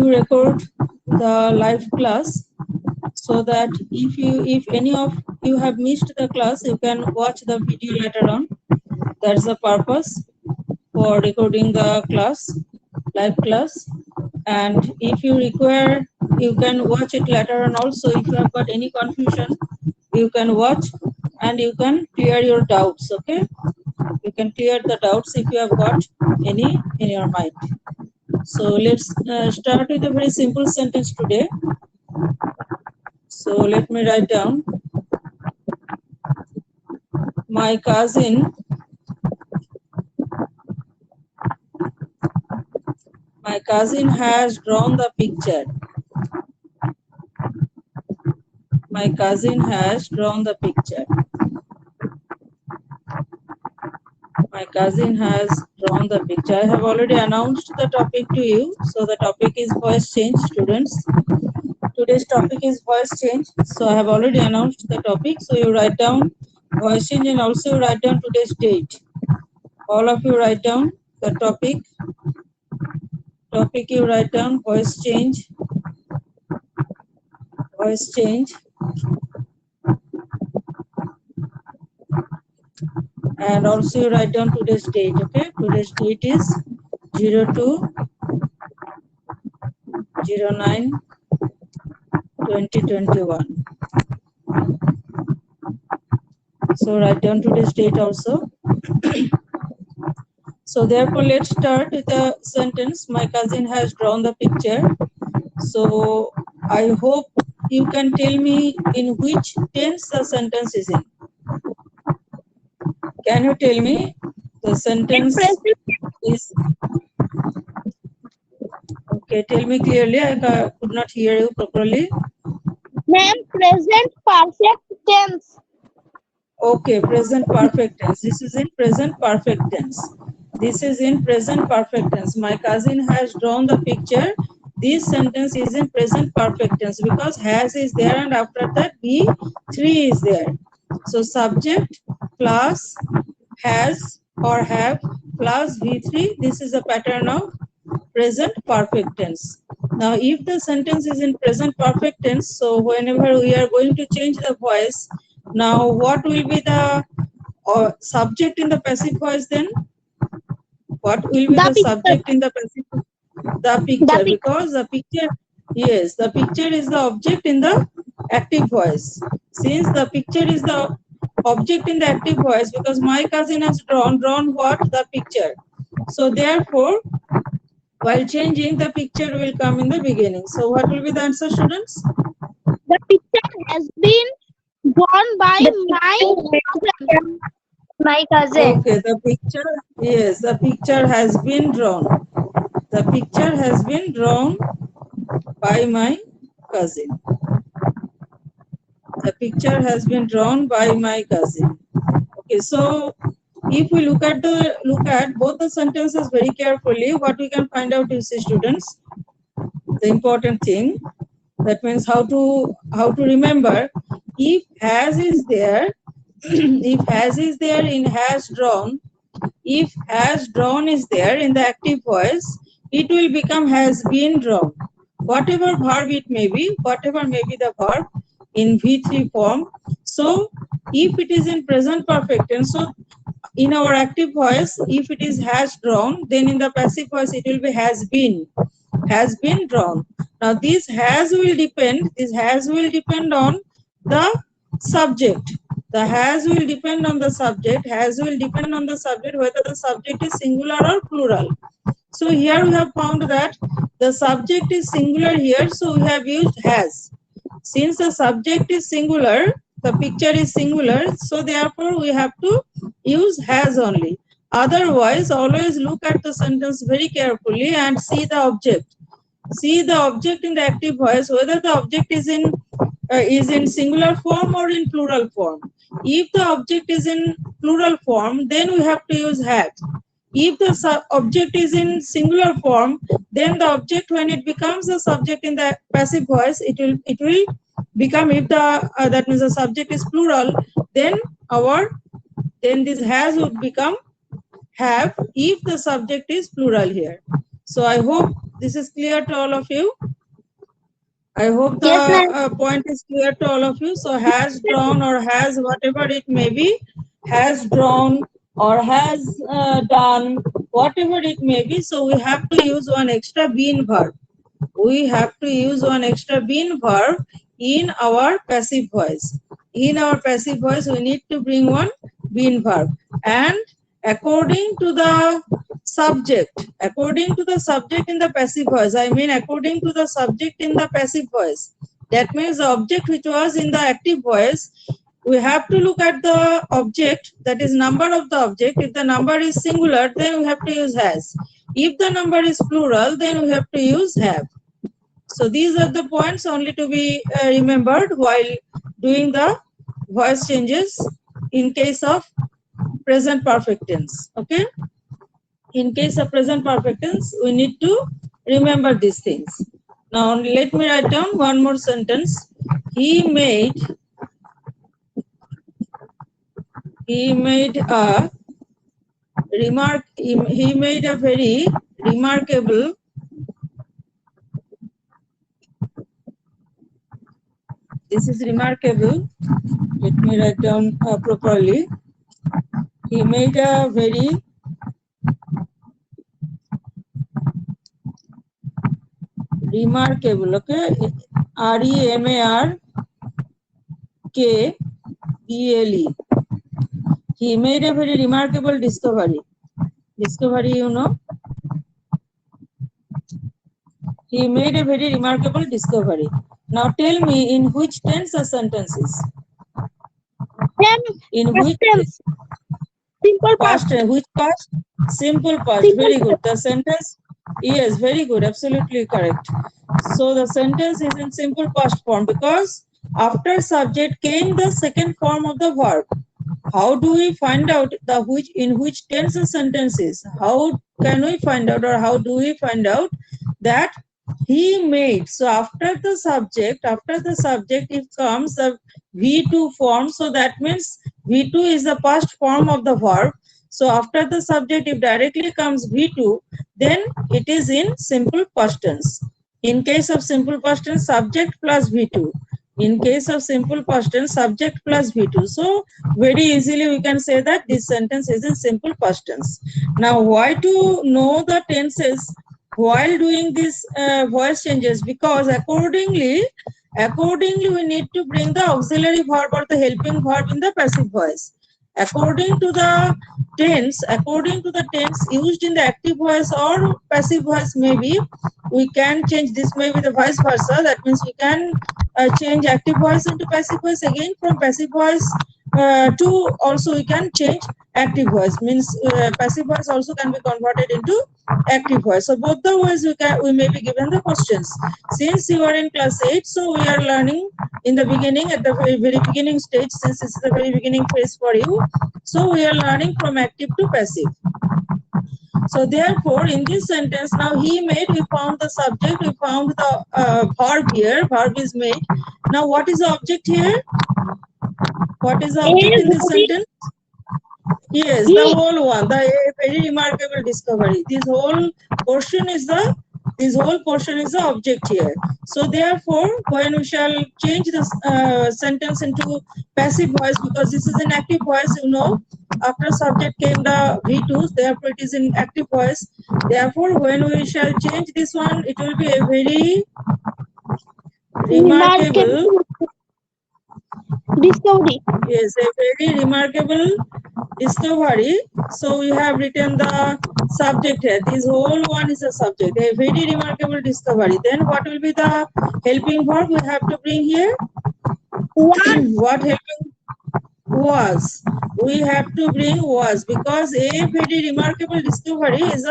to record the live class, so that if any of you have missed the class, you can watch the video later on. That's the purpose for recording the class, live class. And if you require, you can watch it later on also. If you have got any confusion, you can watch and you can clear your doubts. Okay, you can clear the doubts if you have got any in your mind. So let's start with a very simple sentence today. So let me write down. My cousin has drawn the picture. My cousin has drawn the picture. My cousin has drawn the picture. I have already announced the topic to you. So the topic is voice change, students. Today's topic is voice change. So I have already announced the topic. So you write down voice change and also write down today's date. All of you write down the topic. Topic you write down voice change. Voice change. And also you write down today's date. Okay, today's date is 02/09/2021. So write down today's date also. So therefore, let's start with a sentence. My cousin has drawn the picture. So I hope you can tell me in which tense the sentence is in. Can you tell me the sentence is? Okay, tell me clearly. I could not hear you properly. Ma'am, present perfect tense. Okay, present perfect tense. This is in present perfect tense. This is in present perfect tense. My cousin has drawn the picture. This sentence is in present perfect tense because has is there and after that V3 is there. So subject plus has or have plus V3. This is a pattern of present perfect tense. Now, if the sentence is in present perfect tense, so whenever we are going to change the voice, now what will be the subject in the passive voice then? What will be the subject in the passive? The picture, because the picture, yes, the picture is the object in the active voice. Since the picture is the object in the active voice, because my cousin has drawn what? The picture. So therefore, while changing, the picture will come in the beginning. So what will be the answer, students? The picture has been drawn by my cousin. Okay, the picture, yes, the picture has been drawn. The picture has been drawn by my cousin. The picture has been drawn by my cousin. Okay, so if we look at both the sentences very carefully, what we can find out is, students, the important thing, that means how to remember. If has is there, if has is there in has drawn, if has drawn is there in the active voice, it will become has been drawn. Whatever verb it may be, whatever may be the verb in V3 form. So if it is in present perfect tense, so in our active voice, if it is has drawn, then in the passive voice it will be has been drawn. Now this has will depend on the subject. The has will depend on the subject. Has will depend on the subject whether the subject is singular or plural. So here we have found that the subject is singular here, so we have used has. Since the subject is singular, the picture is singular, so therefore we have to use has only. Otherwise, always look at the sentence very carefully and see the object. See the object in the active voice, whether the object is in singular form or in plural form. If the object is in plural form, then we have to use had. If the object is in singular form, then the object, when it becomes the subject in the passive voice, it will become, if the that means the subject is plural, then this has would become have if the subject is plural here. So I hope This is clear to all of you? I hope the Yes, ma'am. point is clear to all of you. So has drawn or has whatever it may be, has drawn or has done, whatever it may be. So we have to use one extra been verb. We have to use one extra been verb in our passive voice. In our passive voice, we need to bring one been verb. And according to the according to the subject in the passive voice, I mean according to the subject in the passive voice, that means the object which was in the active voice, we have to look at the object, that is number of the object. If the number is singular, then we have to use has. If the number is plural, then we have to use have. So these are the points only to be remembered while doing the voice changes in case of present perfect tense. Okay. In case of present perfect tense, we need to remember these things. Now let me write down one more sentence. He made a remark. He made a very remarkable. This is remarkable. Let me write down properly. He made a very remarkable, okay, remarkable. He made a very remarkable discovery. Discovery, you know. He made a very remarkable discovery. Now tell me, in which tense the sentence is? In which tense. Simple past? Which past? Simple past. Simple Very good. The sentence, yes, very good. Absolutely correct. So the sentence is in simple past form because after subject came the second form of the verb. How do we find out the in which tense the sentence is? How can we find out, or how do we find out that he made? So after the subject it comes the V2 form. So that means V2 is the past form of the verb. So after the subject, if directly comes V2, then it is in simple past tense. In case of simple past tense, subject plus V2. In case of simple past tense, subject plus V2. So very easily we can say that this sentence is in simple past tense. Now, why to know the tenses while doing these voice changes? Because accordingly we need to bring the auxiliary verb or the helping verb in the passive voice. According to the tense used in the active voice or passive voice, maybe we can change this, maybe the vice versa. That means we can change active voice into passive voice, again from passive voice to also we can change active voice, means passive voice also can be converted into active voice. So both the ways we may be given the questions. Since you are in class 8, so we are learning in the beginning, at the very beginning stage, since this is the very beginning phase for you. So we are learning from active to passive. So therefore, in this sentence, now he made, we found the subject, we found the verb here, verb is made. Now what is the object here? What is the object in this sentence? Yes, the whole one, the very remarkable discovery. This whole portion is the object here. So therefore, when we shall change this sentence into passive voice, because this is an active voice, you know, after subject came the V2s, therefore it is in active voice. Therefore, when we shall change this one, it will be a very remarkable discovery. Yes, a very remarkable discovery. So we have written the subject here. This whole one is a subject. A very remarkable discovery. Then what will be the helping verb we have to bring here? What helping was? We have to bring was, because a very remarkable discovery is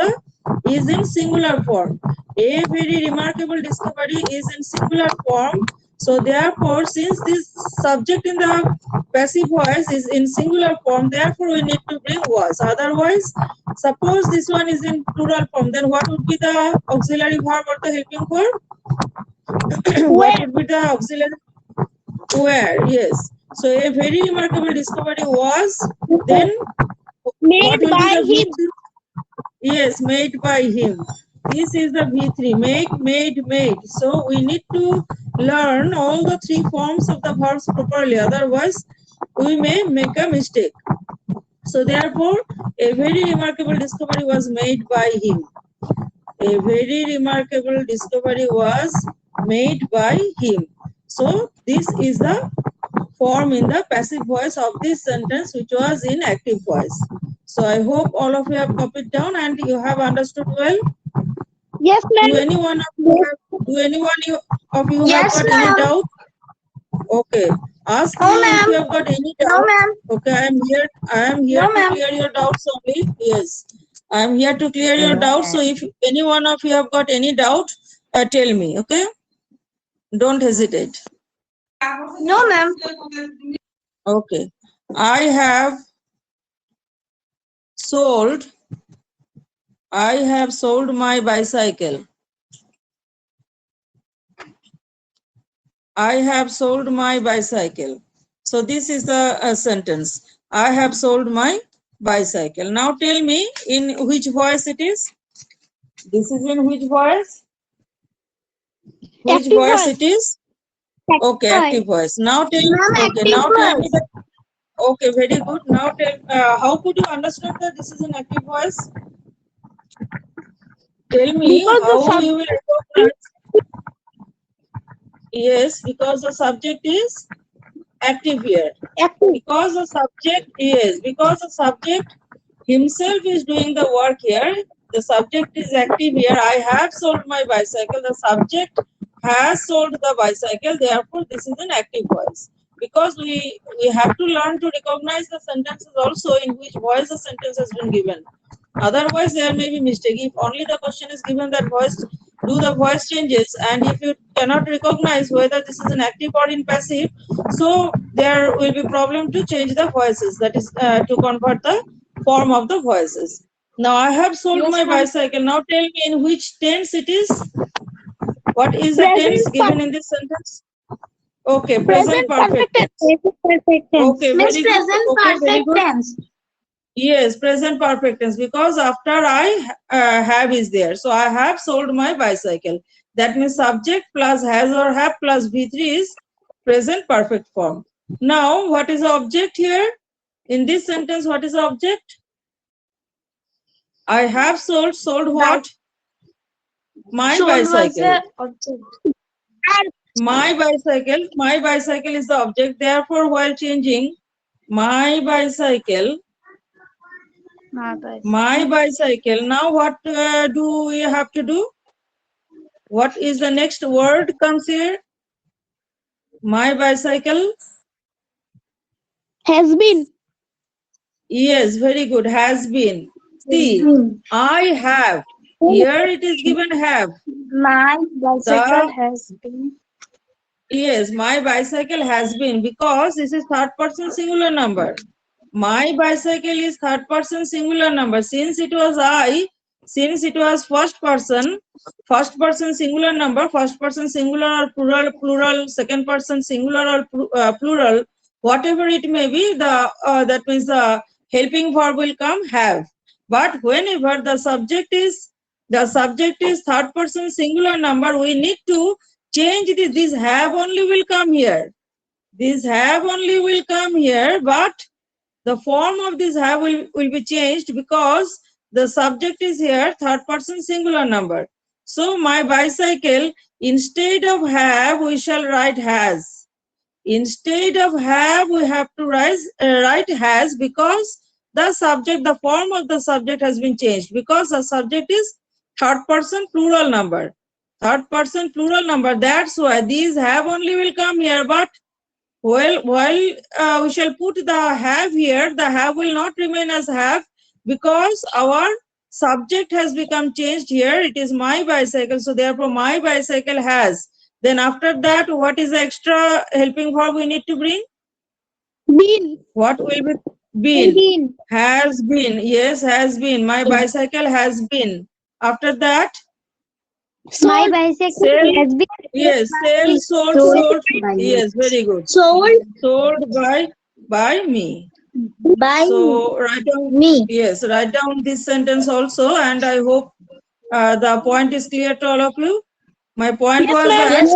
in singular form. A very remarkable discovery is in singular form. So therefore, since this subject in the passive voice is in singular form, therefore we need to bring was. Otherwise, suppose this one is in plural form, then what would be the auxiliary verb or the helping verb? What would be the auxiliary? Where? Yes. So a very remarkable discovery was, then Made what will by be the him. V2? Yes, made by him. This is the V3, make, made, made. So we need to learn all the three forms of the verbs properly, otherwise we may make a mistake. So therefore, a very remarkable discovery was made by him. A very remarkable discovery was made by him. So this is the form in the passive voice of this sentence, which was in active voice. So I hope all of you have copied down and you have understood well. Yes, ma'am. Do anyone of you have Yes, got any ma'am. doubt? Okay. Ask No, me if ma'am. you have got any No, doubt. ma'am. Okay, I am here No, to ma'am. clear your doubts only. Yes. I am here to clear your doubts. So if any one of you have got any doubt, tell me, okay? Don't hesitate. No, ma'am. Okay. I have sold my bicycle. I have sold my bicycle. So this is the sentence. I have sold my bicycle. Now tell me in which voice it is. This is in which voice? Which Active voice voice. it is? Okay, active voice. Now tell me. Ma'am, Okay, active now tell me voice. that. Okay, very good. Now tell. How could you understand that this is an active voice? Tell me Because the how you will subject recognize. Yes, because the subject is active here. active. Because the subject himself is doing the work here. The subject is active here. I have sold my bicycle. The subject has sold the bicycle. Therefore, this is an active voice. Because we have to learn to recognize the sentences also in which voice the sentence has been given. Otherwise, there may be mistake. If only the question is given that voice, do the voice changes, and if you cannot recognize whether this is an active or in passive, so there will be problem to change the voices. That is to convert the form of the voices. Now I have sold Yes, my ma'am. bicycle. Now tell me in which tense it is. What is the tense Present given in this sentence? Okay, present present perfect perfect tense. tense. Present perfect tense. Okay, Miss very good. present Okay, very perfect good. tense. Yes, present perfect tense, because after I have is there. So I have sold my bicycle. That means subject plus has or have plus V3 is present perfect form. Now, what is the object here? In this sentence, what is the object? I have sold what? My Sold was bicycle. the object. My bicycle is the object. Therefore, while changing my bicycle, now what do we have to do? What is the next word comes here? My bicycle. Has been. Yes, very good. Has been. See, Been. I have. Here it is given have. My bicycle The has been. Yes, my bicycle has been, because this is third person singular number. My bicycle is third person singular number. Since it was first person singular number, first person singular or plural, second person singular or plural, whatever it may be, that means the helping verb will come have. But whenever the subject is third person singular number, we need to change this. This have only will come here. This have only will come here, but the form of this have will be changed, because the subject is here third person singular number. So my bicycle, instead of have, we shall write has. Instead of have, we have to write has, because the form of the subject has been changed, because the subject is third person plural number. Third person plural number. That's why these have only will come here, but while we shall put the have here, the have will not remain as have, because our subject has become changed here. It is my bicycle. So therefore, my bicycle has. Then after that, what is the extra helping verb we need to bring? Been. What will be? Been. Been. Has been. Yes, has been. My bicycle has been. After that, My bicycle sell. has been Yes, sell, sold. Yes, very good. sold Sold by me. by So write down. me. Yes, write down this sentence also, and I hope The point is clear to all of you. My point Yes, was ma'am. that Yes,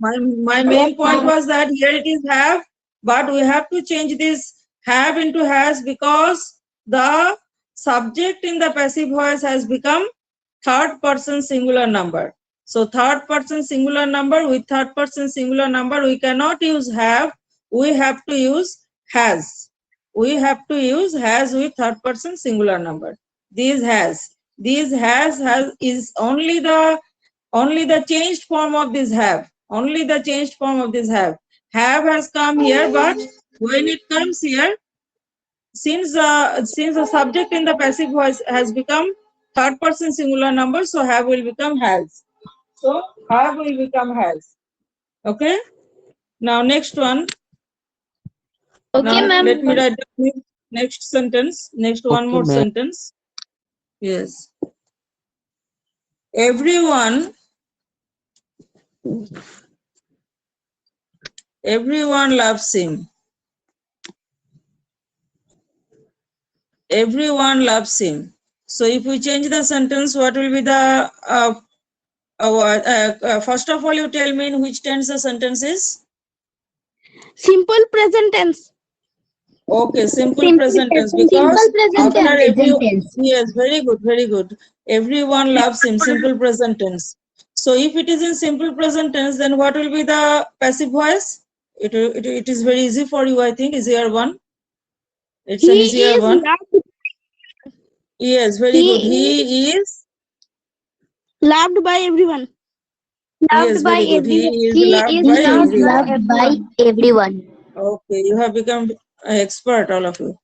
ma'am. my main point was that here it is have, but we have to change this have into has because the subject in the passive voice has become third person singular number. So third person singular number, with third person singular number we cannot use have, we have to use has. We have to use has with third person singular number. These has is only the changed form of this have. Only the changed form of this have. Have has come here, but when it comes here, since the subject in the passive voice has become third person singular number, so have will become has. So have will become has. Okay. Now next one. Okay, Now ma'am. let me write the next sentence. Next one Okay, more ma'am. sentence. Yes. Everyone loves him. Everyone loves him. So if we change the sentence, what will be the first of all, you tell me in which tense the sentence is? Simple present tense. Okay, simple Simple present tense, present tense. because Simple present after tense. every, yes, very good, very good. Everyone loves him, simple present tense. So if it is in simple present tense, then what will be the passive voice? It is very easy for you, I think, easier one. It's an He easier is one. Yes, very good. he is He is, loved by everyone. yes, Loved by very good. He everyone. is He loved is by loved by everyone. everyone. Okay, you have become an expert, all of you.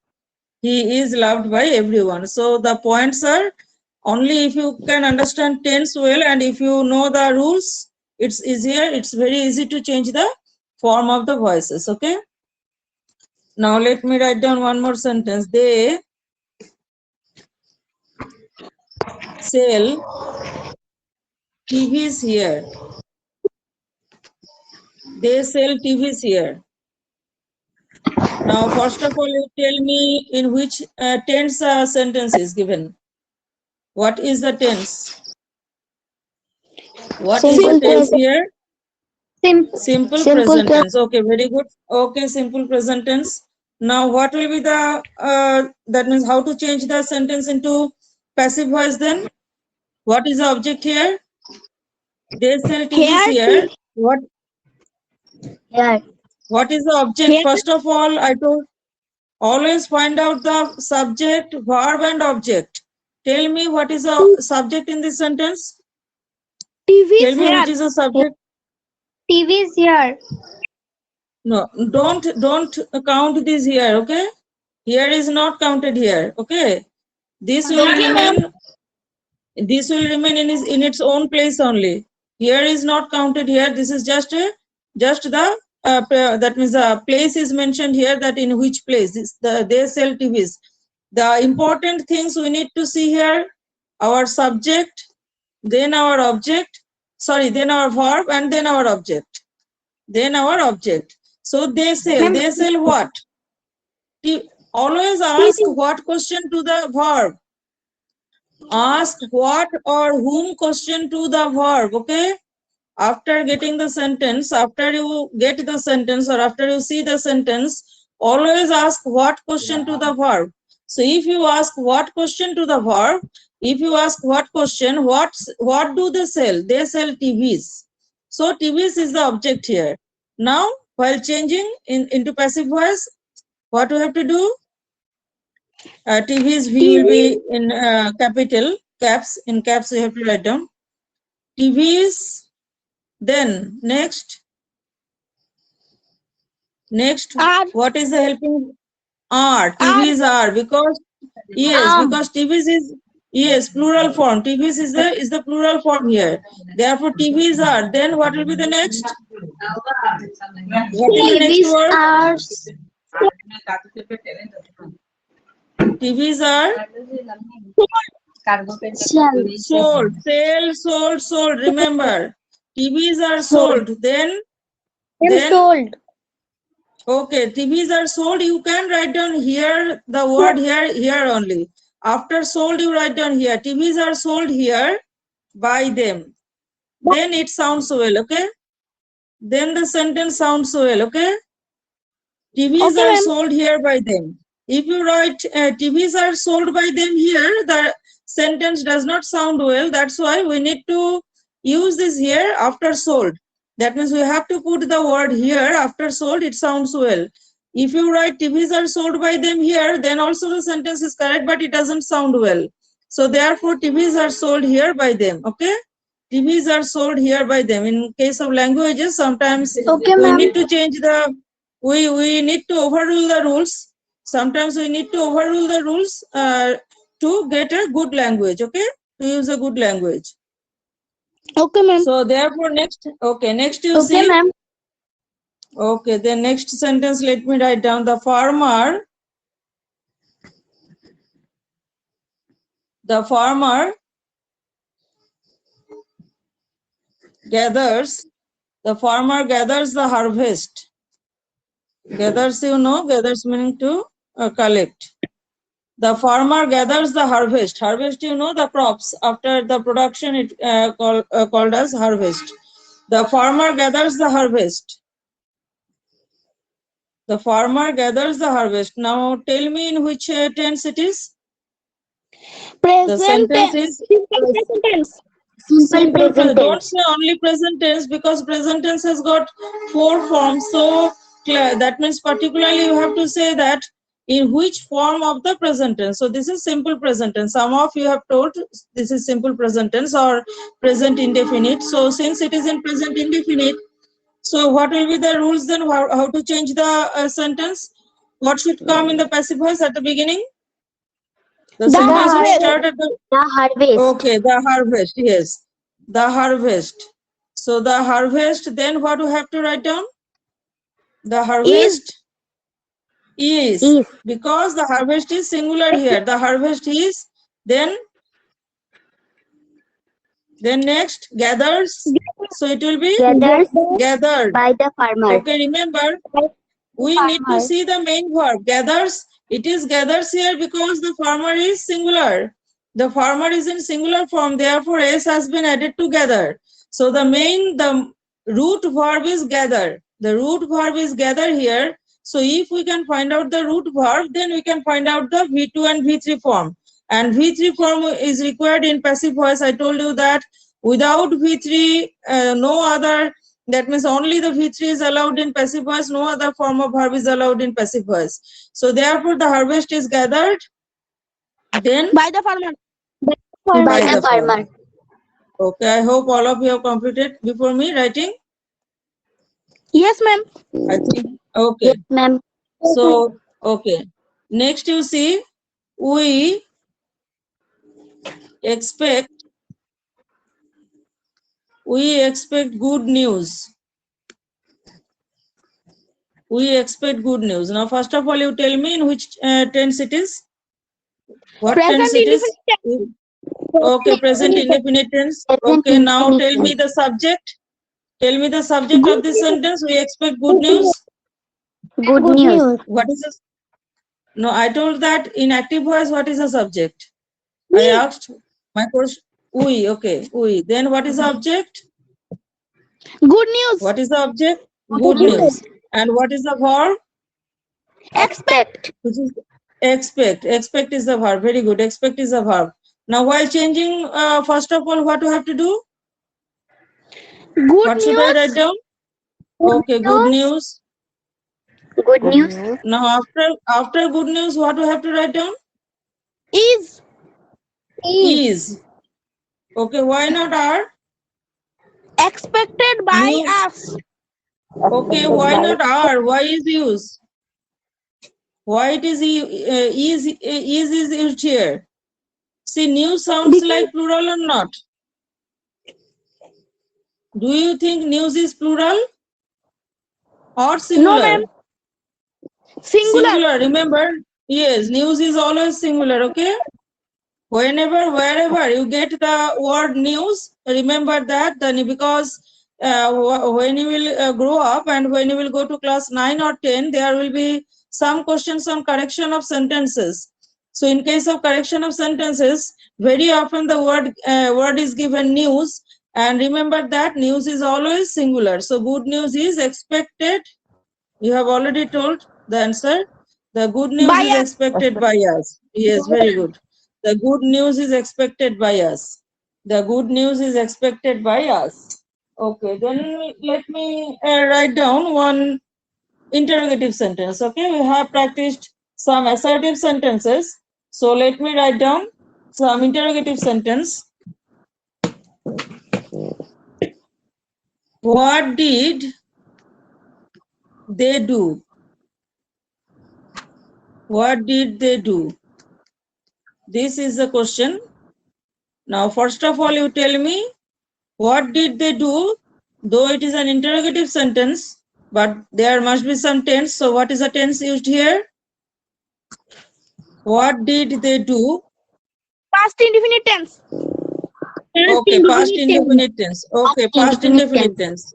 He is loved by everyone. So the points are only if you can understand tense well and if you know the rules, it's easier. It's very easy to change the form of the voices. Okay. Now let me write down one more sentence. They sell TVs here. They sell TVs here. Now, first of all, you tell me in which tense sentence is given. What is the tense? What is the tense here? Simple present tense. Okay, very good. Okay, simple present tense. Now, what will be the, that means how to change the sentence into passive voice then? What is the object here? They sell TVs here. What is the object? Here First of all, I told always find out the subject, verb and object. Tell me what is the subject in this sentence? TV Tell is me which here. is the subject. TV is here. No, don't count this here, okay? Here is not counted here, okay? This will remain in its own place only. Here is not counted here. This is just the that means the place is mentioned here, that in which place they sell TVs. The important things we need to see here: our subject, then our object, then our verb, and then our object. Then our object. So they Ma'am, sell what? Always ask what question to the verb. Ask what or whom question to the verb, okay? After getting the sentence, after you get the sentence or after you see the sentence, always ask what question to the verb. So if you ask what question to the verb, if you ask what question, what do they sell? They sell TVs. So TVs is the object here. Now, while changing into passive voice, what we have to do? TVs V will be in capital caps. In caps, we have to write down TVs. Then next, R. what is the helping? R. TVs are, because yes, because TVs is, yes, plural form. TVs is the plural form here. Therefore, TVs are. Then what will be the next? What is the next TVs word? are TVs are sold. Sold. Remember, TVs are sold. Then sold. okay, TVs are sold. You can write down here the word here only. After sold, you write down here. TVs are sold here. by them, then it sounds well, okay? Then the sentence sounds well, okay? TVs Okay, are ma'am. sold here by them. If you write TVs are sold by them here, the sentence does not sound well. That's why we need to use this here after sold. That means we have to put the word here after sold, it sounds well. If you write TVs are sold by them here, then also the sentence is correct, but it doesn't sound well. So therefore, TVs are sold here by them, okay? TVs are sold here by them. In case of languages, sometimes Okay, we ma'am. need to change the we need to overrule the rules. Sometimes we need to overrule the rules to get a good language, okay? To use a good language. Okay, ma'am. So therefore next, okay, next you Okay, see, ma'am. okay, the next sentence, let me write down. The farmer gathers, the farmer gathers the harvest. Gathers, you know, gathers meaning to collect. The farmer gathers the harvest. Harvest, you know, the crops. After the production, it called as harvest. The farmer gathers the harvest. The farmer gathers the harvest. Now, tell me in which tense it is? The Present sentence tense. is Simple present tense. simple. Don't say only present tense, because present tense has got 4 forms. So that means particularly you have to say that in which form of the present tense. So this is simple present tense. Some of you have told this is simple present tense or present indefinite. So since it is in present indefinite, so what will be the rules then? How to change the sentence? What should come in the passive voice at the beginning? The sentence will start at the harvest. okay, the harvest, yes. The harvest. So the harvest, then what do you have to write down? The harvest is. Because the harvest is singular here. The harvest is, then next gathers. So it will be Gathers gathered. by the farmer. Okay, remember, we need to see the main verb. Gathers, it is gathers here because the farmer is singular. The farmer is in singular form, therefore s has been added to gather. So the root verb is gather. The root verb is gather here. So if we can find out the root verb, then we can find out the V2 and V3 form. And V3 form is required in passive voice. I told you that without V3, no other, that means only the V3 is allowed in passive voice, no other form of verb is allowed in passive voice. So therefore the harvest is gathered, then By the farmer. by the farmer. Okay, I hope all of you have completed before me writing. Yes, ma'am. I think, okay. Ma'am. So, okay. Next you see, we expect good news. We expect good news. Now, first of all, you tell me in which tense it is. What tense it is? Okay, present indefinite tense. Okay, now tell me the subject. Tell me the subject of this sentence. We expect good news. Good news. What is this? No, I told that in active voice, what is the subject? I asked my question. We, okay, we. Then what is the object? Good news. What is the object? Good news. And what is the verb? Expect. Which is expect. Expect is the verb. Very good. Expect is the verb. Now, while changing, first of all, what do you have to do? Good what news. should I write down? Okay, good news. Good news. Now, after good news, what do you have to write down? Is. Is. Okay, why not are? Expected by News. us. Okay, why not are? Why is used? Why it is is used here? See, news sounds like plural or not? Do you think news is plural or singular? No, ma'am. Singular. Remember, yes, news is always singular, okay? Whenever, wherever you get the word news, remember that, then because when you will grow up and when you will go to class 9 or 10, there will be some questions on correction of sentences. So in case of correction of sentences, very often the word is given news, and remember that news is always singular. So good news is expected. You have already told the answer. The good news By is us. expected by us. Yes, very good. The good news is expected by us. The good news is expected by us. Okay, then let me write down one interrogative sentence. Okay, we have practiced some assertive sentences. So let me write down some interrogative sentence. What did they do? What did they do? This is the question. Now, first of all, you tell me, what did they do? Though it is an interrogative sentence, but there must be some tense. So what is the tense used here? What did they do? Past indefinite tense. Okay, past indefinite tense. Okay, past indefinite tense.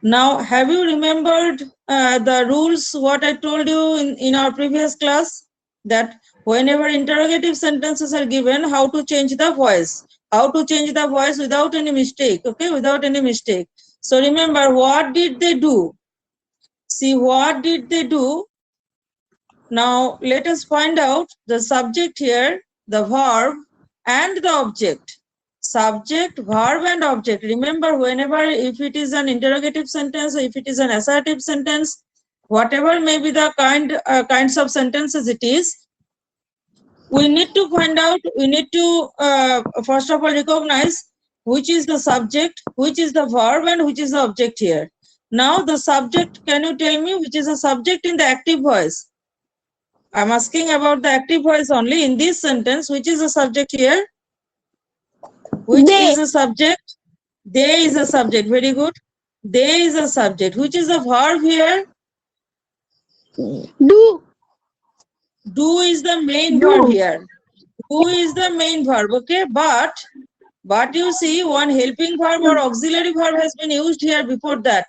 Now, have you remembered the rules, what I told you in our previous class? That whenever interrogative sentences are given, how to change the voice. How to change the voice without any mistake, okay, without any mistake. So remember, what did they do? See, what did they do? Now, let us find out the subject here, the verb, and the object. Subject, verb, and object. Remember, whenever, if it is an interrogative sentence, or if it is an assertive sentence, whatever may be the kinds of sentences it is, we need to find out, we need to first of all recognize which is the subject, which is the verb, and which is the object here. Now, the subject, can you tell me which is the subject in the active voice? I'm asking about the active voice only. In this sentence, which is the subject here? Which They. is the subject? They is the subject. Very good. They is the subject. Which is the verb here? Do. Do is the main Do. verb here. Do is the main verb. Okay, but you see, one helping verb or auxiliary verb has been used here before that.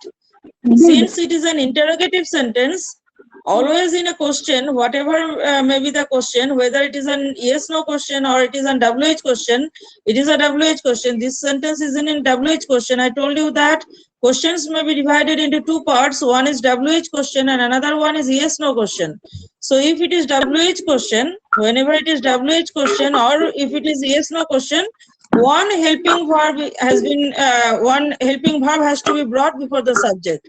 Since it is an interrogative sentence, always in a question, whatever may be the question, whether it is an yes no question or it is a WH question, it is a WH question. This sentence is in WH question. I told you that questions may be divided into two parts. One is WH question and another one is yes no question. So if it is WH question, whenever it is WH question or if it is yes no question, one helping verb has to be brought before the subject.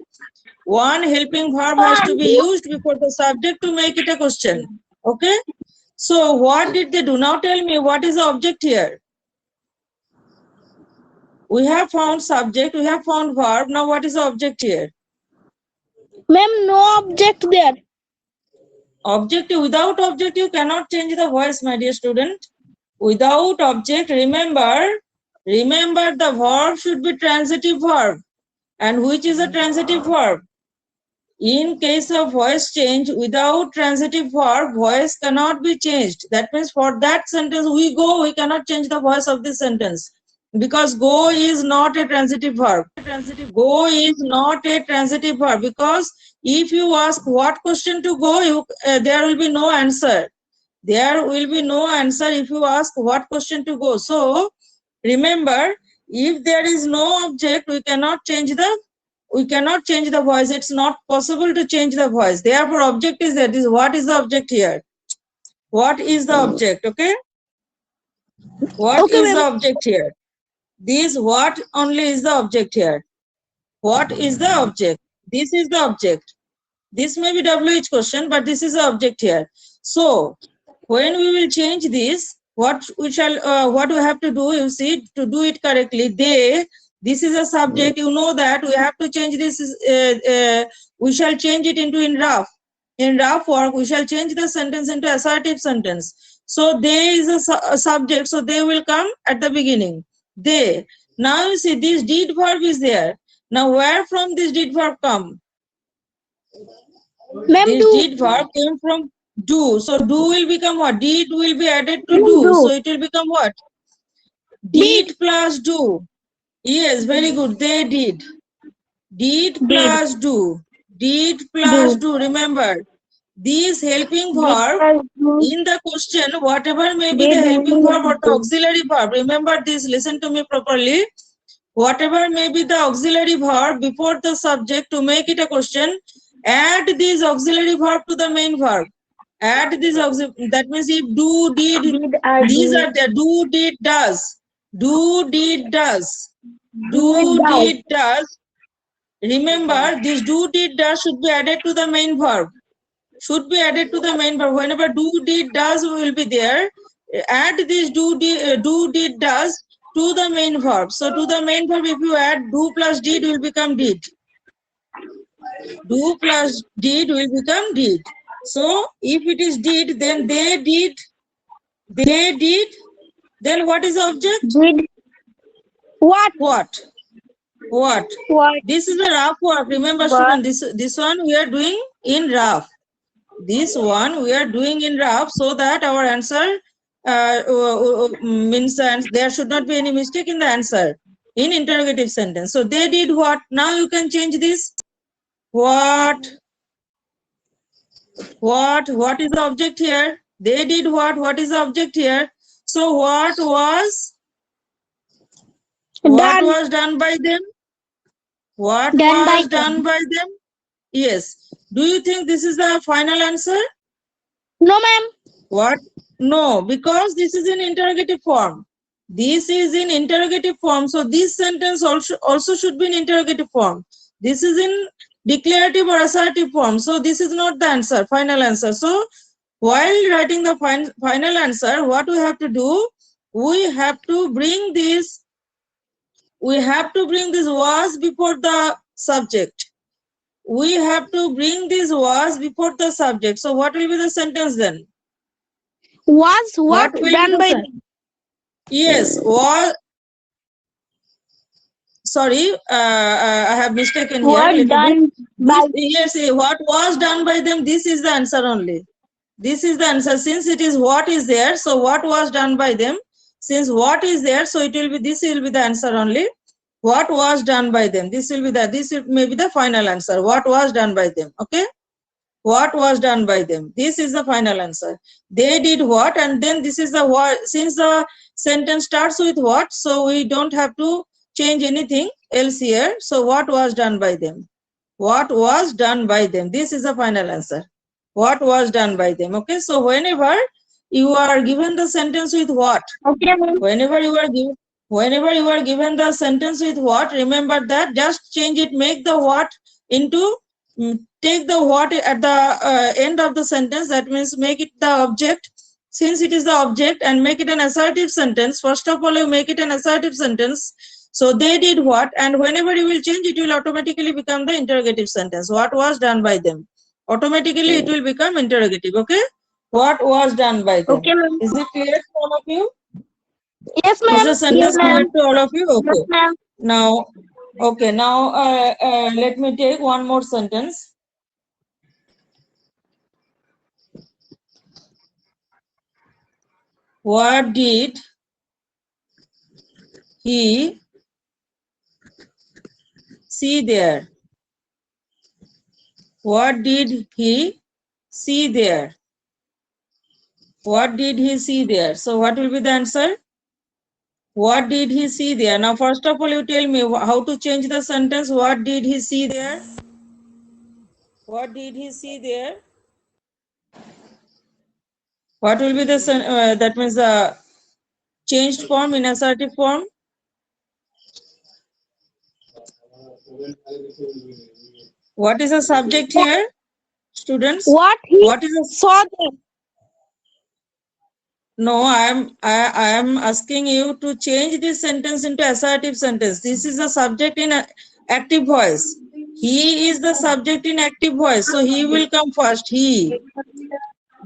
One helping verb has to be used before the subject to make it a question. Okay. So what did they do? Now tell me, what is the object here? We have found subject, we have found verb. Now what is the object here? Ma'am, no object there. Objective. Without object, you cannot change the voice, my dear student. Without object, remember the verb should be transitive verb. And which is a transitive verb? In case of voice change, without transitive verb, voice cannot be changed. That means for that sentence, we go, we cannot change the voice of this sentence. Because go is not a transitive verb. Go is not a transitive verb. Because if you ask what question to go, there will be no answer. There will be no answer if you ask what question to go. So remember, if there is no object, we cannot change the voice. It's not possible to change the voice. Therefore, object is that is what is the object here? What is the object? Okay. What Okay, is the ma'am. object here? This what only is the object here. What is the object? This is the object. This may be WH question, but this is the object here. So when we will change this, what we have to do, you see, to do it correctly, this is a subject, you know that we have to change this, we shall change it into in rough work, we shall change the sentence into assertive sentence. So they is a subject, so they will come at the beginning. They. Now you see this did verb is there. Now where from this did verb come? Ma'am, This do. did verb came from do. So do will become what? Did will be added to Ma'am, do. do. So it will become what? Did. Did plus do. Yes, very good. They did. Did Did. plus do. Did plus do. Remember, These helping They verb are doing. in the question, whatever may be They the helping doing verb or the it. auxiliary verb. Remember this, listen to me properly. Whatever may be the auxiliary verb before the subject to make it a question, add this auxiliary verb to the main verb. Add this auxiliary, that means if do, did, Did are these doing. are there. Do, did, does. Do, did, does. Do Do, does. did, does. Remember, this do, did, does should be added to the main verb. Should be added to the main verb. Whenever do, did, does will be there, add this do, did, does to the main verb. So to the main verb, if you add do plus did will become did. Do plus did will become did. So if it is did, then they did. They did. Then what is the object? Did what? What? What? What? This is a rough work. Remember, What? student, this one we are doing in rough. This one we are doing in rough so that our answer means there should not be any mistake in the answer in interrogative sentence. So they did what? Now you can change this. What? What is the object here? They did what? What is the object here? So what Done. was done by them? What Done by was done by them? Yes. Do you think this is the final answer? no, ma'am. What? No, because this is in interrogative form. This is in interrogative form. So this sentence also should be in interrogative form. This is in declarative or assertive form. So this is not the answer, final answer. So while writing the final answer, what we have to do? We have to bring this. We have to bring this was before the subject. We have to bring this was before the subject. So what will be the sentence then? Was what What will be done the by sentence? Yes, was. Sorry, I have mistaken here what little bit. done by This yes, what was done by them. This is the answer only. This is the answer. Since it is what is there, so what was done by them. Since what is there, so it will be this will be the answer only. What was done by them. This will be the may be the final answer. What was done by them. Okay. What was done by them. This is the final answer. They did what, and then this is the what. Since the sentence starts with what, so we don't have to change anything else here. So what was done by them. What was done by them. This is the final answer. What was done by them. Okay. So whenever you are given the sentence with what, okay, ma'am. whenever you are given the sentence with what, remember that just change it, make the what into take the what at the end of the sentence, that means make it the object. Since it is the object, and make it an assertive sentence. First of all, you make it an assertive sentence. So they did what, and whenever you will change, it will automatically become the interrogative sentence. What was done by them, automatically it will become interrogative. Okay. What was done by them. Okay, ma'am. Is it clear to all of you? Yes, Is ma'am. the Yes, sentence clear ma'am. to all of you? Yes, Okay. ma'am. Now, okay. Now, let me take one more sentence. What did he see there? What did he see there? What did he see there? So, what will be the answer? What did he see there? Now, first of all, you tell me how to change the sentence. What did he see there? What did he see there? What will be the that means the changed form in assertive form? What is the subject here, students? What he What is the saw there. no? I am asking you to change this sentence into assertive sentence. This is the subject in active voice. He is the subject in active voice, so he will come first. He.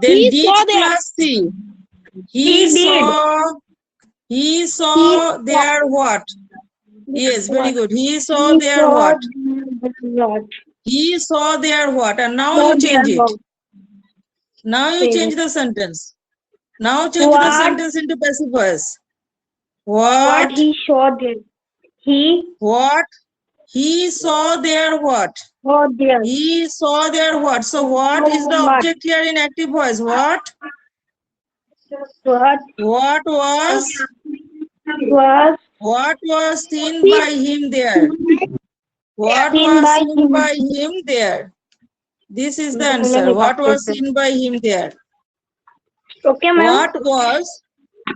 Then He did saw there. plus see. He He did. saw. He He saw saw their what? Yes, very what? good. He saw He their saw what? what? He saw their what? And now Saw you change their it. what? Now you change the sentence. Now change the What? sentence into passive voice. What What? he saw there. He What? He saw their what? Oh dear. He saw their what? So what is the object here in active voice? What? What What was? was What was seen by him there? What seen was by seen him? by him there? This is the answer. What was seen by him there? Okay, ma'am. What was?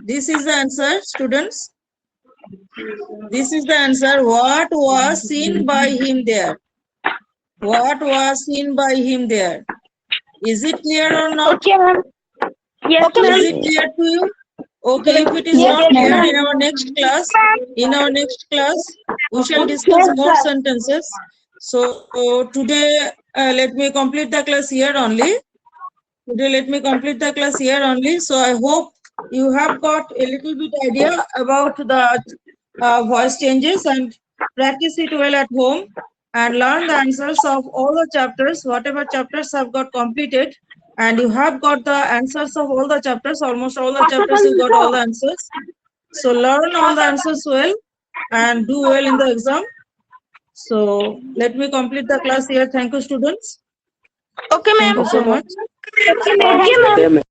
This is the answer, students. This is the answer. What was seen by him there? What was seen by him there? Is it clear or not? Okay, ma'am. Yes, Is ma'am. it clear to you? Okay, if it is Yes, not clear, ma'am. in our next class, we shall discuss more sentences. So today, let me complete the class here only. Today, let me complete the class here only. So I hope you have got a little bit idea about the voice changes and practice it well at home and learn the answers of all the chapters, whatever chapters have got completed. And you have got the answers of all the chapters, almost all the chapters you got all the answers. So learn all the answers well and do well in the exam. So let me complete the class here. Thank you, students. Okay, Thank ma'am. you so much. Okay, ma'am.